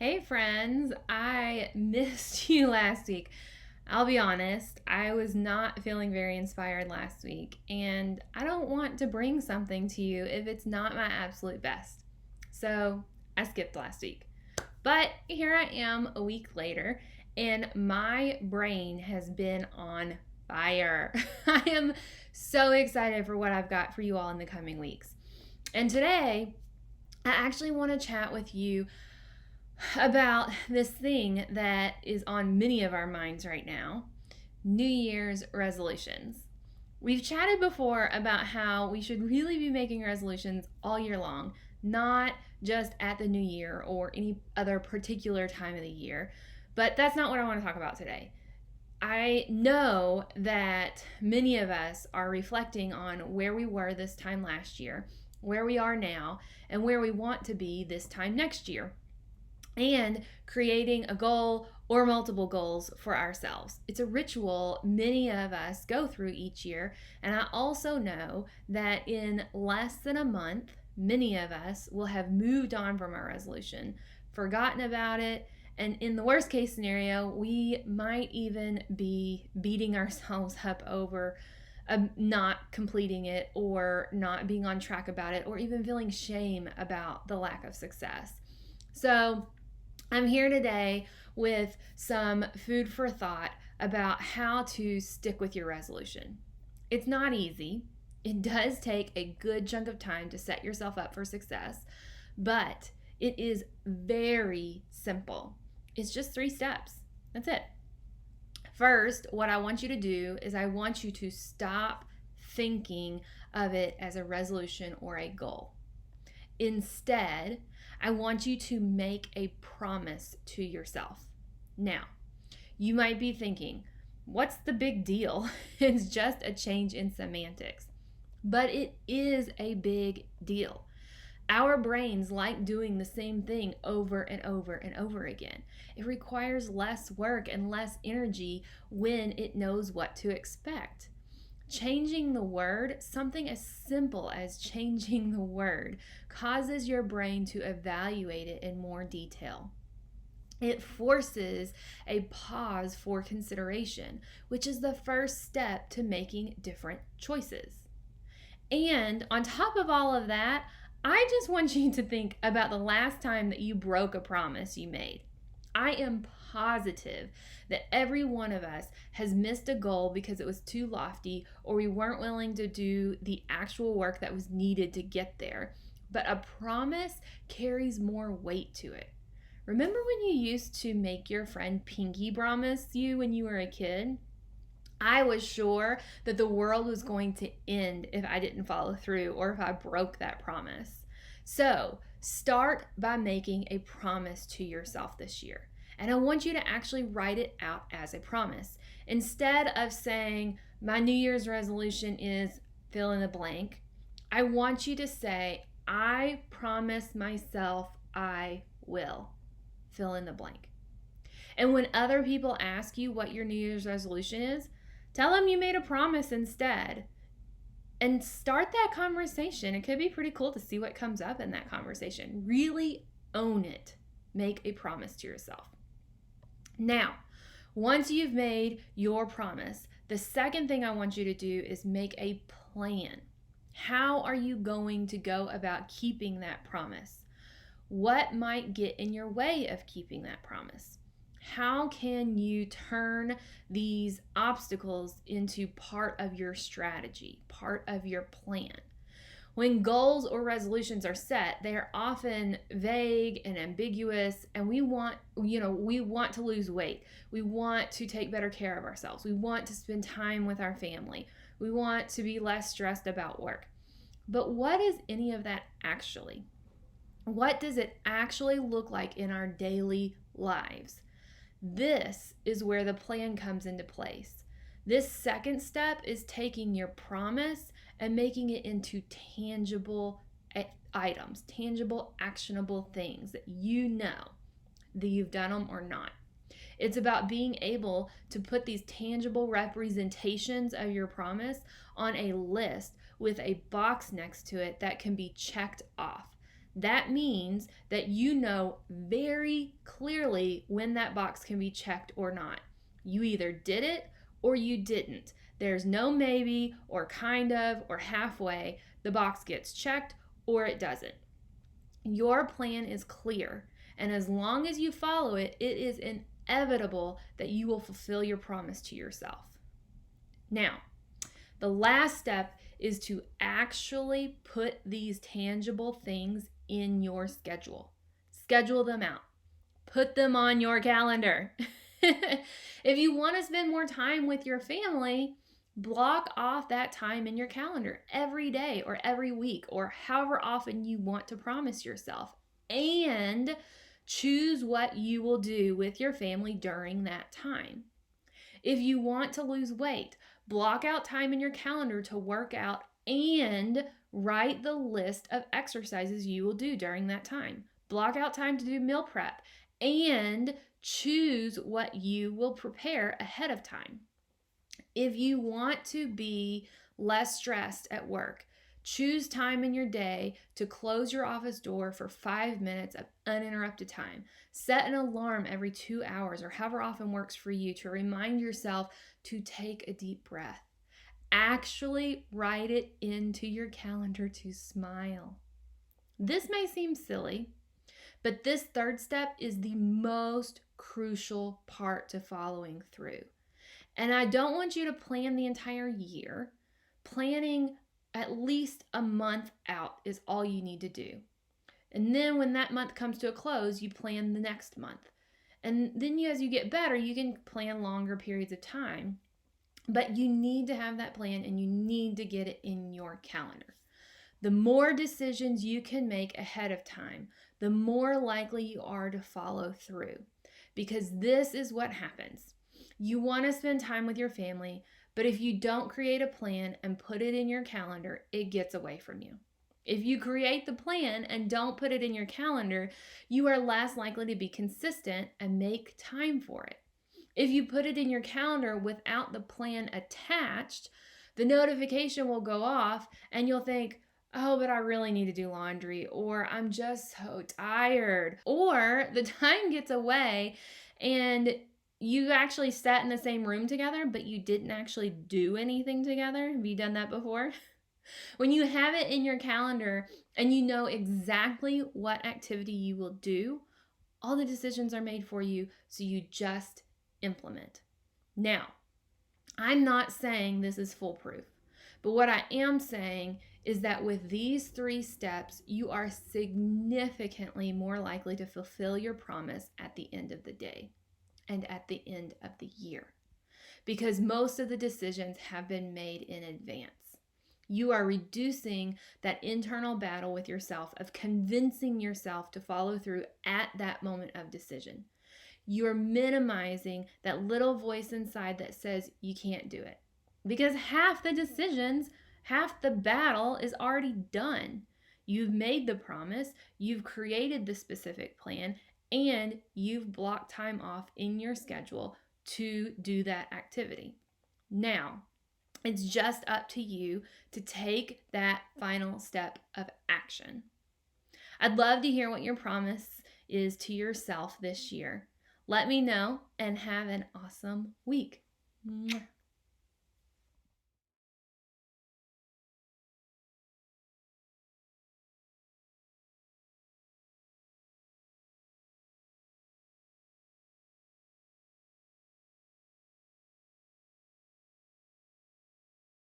Hey friends, I missed you last week. I'll be honest, I was not feeling very inspired last week, and I don't want to bring something to you if it's not my absolute best. So I skipped last week. But here I am a week later, and my brain has been on fire. I am so excited for what I've got for you all in the coming weeks. And today, I actually want to chat with you about this thing that is on many of our minds right now: New Year's resolutions. We've chatted before about how we should really be making resolutions all year long, not just at the new year or any other particular time of the year. But that's not what I want to talk about today. I know that many of us are reflecting on where we were this time last year, where we are now, and where we want to be this time next year, and creating a goal or multiple goals for ourselves. It's a ritual many of us go through each year, and I also know that in less than a month, many of us will have moved on from our resolution, forgotten about it, and in the worst case scenario, we might even be beating ourselves up over not completing it, or not being on track about it, or even feeling shame about the lack of success. So, I'm here today with some food for thought about how to stick with your resolution. It's not easy. It does take a good chunk of time to set yourself up for success, but it is very simple. It's just 3 steps. That's it. First, what I want you to do is I want you to stop thinking of it as a resolution or a goal. Instead, I want you to make a promise to yourself. Now, you might be thinking, what's the big deal? It's just a change in semantics. But it is a big deal. Our brains like doing the same thing over and over and over again. It requires less work and less energy when it knows what to expect. Changing the word, something as simple as changing the word, causes your brain to evaluate it in more detail. It forces a pause for consideration, which is the first step to making different choices. And on top of all of that, I just want you to think about the last time that you broke a promise you made. I am positive that every one of us has missed a goal because it was too lofty, or we weren't willing to do the actual work that was needed to get there. But a promise carries more weight to it. Remember when you used to make your friend Pinky promise you when you were a kid? I was sure that the world was going to end if I didn't follow through, or if I broke that promise. So, start by making a promise to yourself this year. And I want you to actually write it out as a promise. Instead of saying, my New Year's resolution is fill in the blank, I want you to say, I promise myself I will fill in the blank. And when other people ask you what your New Year's resolution is, tell them you made a promise instead, and start that conversation. It could be pretty cool to see what comes up in that conversation. Really own it. Make a promise to yourself. Now, once you've made your promise, the second thing I want you to do is make a plan. How are you going to go about keeping that promise? What might get in your way of keeping that promise? How can you turn these obstacles into part of your strategy, part of your plan? When goals or resolutions are set, they are often vague and ambiguous, and we want to lose weight. We want to take better care of ourselves. We want to spend time with our family. We want to be less stressed about work. But what is any of that actually? What does it actually look like in our daily lives? This is where the plan comes into place. This second step is taking your promise and making it into tangible items, tangible, actionable things that you know that you've done them or not. It's about being able to put these tangible representations of your promise on a list with a box next to it that can be checked off. That means that you know very clearly when that box can be checked or not. You either did it or you didn't. There's no maybe or kind of or halfway. The box gets checked or it doesn't. Your plan is clear, and as long as you follow it, it is inevitable that you will fulfill your promise to yourself. Now, the last step is to actually put these tangible things in your schedule. Schedule them out. Put them on your calendar. If you want to spend more time with your family, block off that time in your calendar every day or every week or however often you want to promise yourself. And choose what you will do with your family during that time. If you want to lose weight, block out time in your calendar to work out and write the list of exercises you will do during that time. Block out time to do meal prep and choose what you will prepare ahead of time. If you want to be less stressed at work, choose time in your day to close your office door for 5 minutes of uninterrupted time. Set an alarm every 2 hours or however often works for you to remind yourself to take a deep breath. Actually write it into your calendar to smile. This may seem silly, but this third step is the most crucial part to following through. And I don't want you to plan the entire year. Planning at least a month out is all you need to do. And then when that month comes to a close, you plan the next month. And then as you get better, you can plan longer periods of time. But you need to have that plan and you need to get it in your calendar. The more decisions you can make ahead of time, the more likely you are to follow through. Because this is what happens. You want to spend time with your family, but if you don't create a plan and put it in your calendar, it gets away from you. If you create the plan and don't put it in your calendar, you are less likely to be consistent and make time for it. If you put it in your calendar without the plan attached, the notification will go off and you'll think, oh, but I really need to do laundry, or I'm just so tired, or the time gets away and you actually sat in the same room together, but you didn't actually do anything together. Have you done that before? When you have it in your calendar and you know exactly what activity you will do, all the decisions are made for you, so you just implement. Now, I'm not saying this is foolproof, but what I am saying is that with these 3 steps, you are significantly more likely to fulfill your promise at the end of the day and at the end of the year, because most of the decisions have been made in advance. You are reducing that internal battle with yourself of convincing yourself to follow through at that moment of decision. You're minimizing that little voice inside that says you can't do it, because half the battle is already done. You've made the promise, you've created the specific plan, and you've blocked time off in your schedule to do that activity. Now, it's just up to you to take that final step of action. I'd love to hear what your promise is to yourself this year. Let me know and have an awesome week. Mwah.